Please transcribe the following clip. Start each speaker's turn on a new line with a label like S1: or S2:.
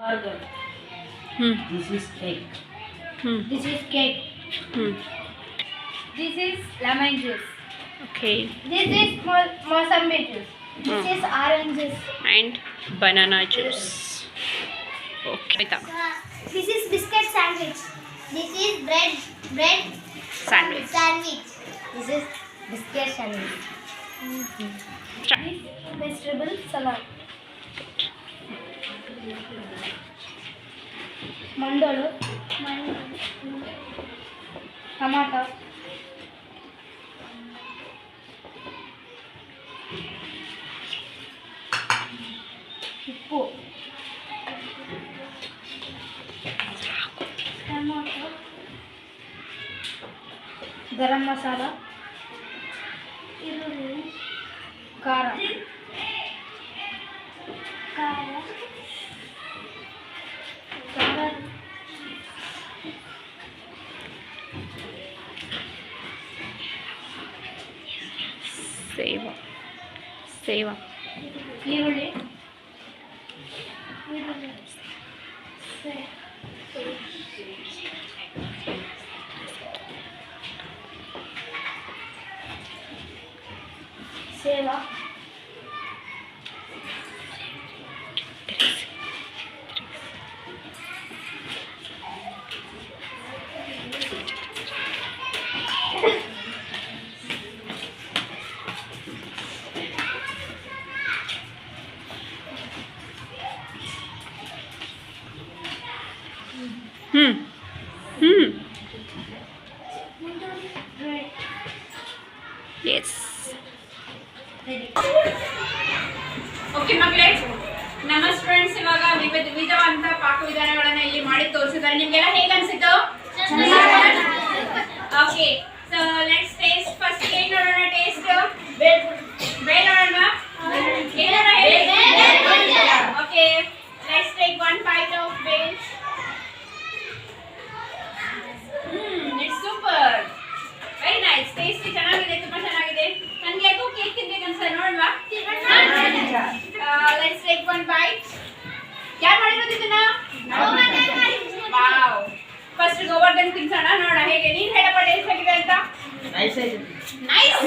S1: burger. This is egg. This is cake. This is lemon juice.
S2: Okay.
S1: This is Mosambi juice. This is orange juice.
S2: And banana juice. Okay.
S3: This is biscuit sandwich. This is bread
S2: Sandwich.
S3: This is biscuit sandwich.
S2: Start.
S3: Vegetable salad.
S1: Mandolu. Tomato. Uppu. Tomato. Garam masala. Kara.
S2: Seva.
S1: ಈರುಳ್ಳಿ ಸೇವ
S2: Yes.
S4: Okay ಮಕ್ಕಳೇ, ನಮ್ಮ students ಇವಾಗ ವಿಧವಾದ ಪಾಕವಿಧಾನಗಳನ್ನ ಇಲ್ಲಿ ಮಾಡಿ ತೋರಿಸಿದ್ದಾರೆ. ನಿಮ್ಗೆಲ್ಲ ಹೇಗೆ ಅನ್ಸಿತ್ತು? Okay, so let's taste. First ಏನ್ ನೋಡೋಣ? ಟೇಸ್ಟ್ ಬೇಲ್ ನೋಡೋಣ. ಏನೋಣ ಹೇಳಿ? Okay, let's take one bite of bhel. It's super, very nice. Taste ಚೆನ್ನಾಗಿದೆ, ತುಂಬಾ ಚೆನ್ನಾಗಿದೆ. ನನಗೆ ಯಾಕೋ ಕೇಕ್ ತಿನ್ಬೇಕು ಅನ್ಸ. ನೋಡ್ವಾ? Let's take one bite. ಯಾರು ಮಾಡಿರೋದು ಇದನ್ನ? ವಾವ್. ಫಸ್ಟ್ ಗೋವರ್ಧನ್ ತಿನ್ಸೋಣ, ನೋಡ ಹೇಗೆ. ನೀನ್ ಹೇಳಪ್ಪ ಟೇಸ್ಟ್ ಹೇಗಿದೆ ಅಂತ.
S1: ನೈಸ್ ಆಗಿದೆ.
S4: ನೈಸ್.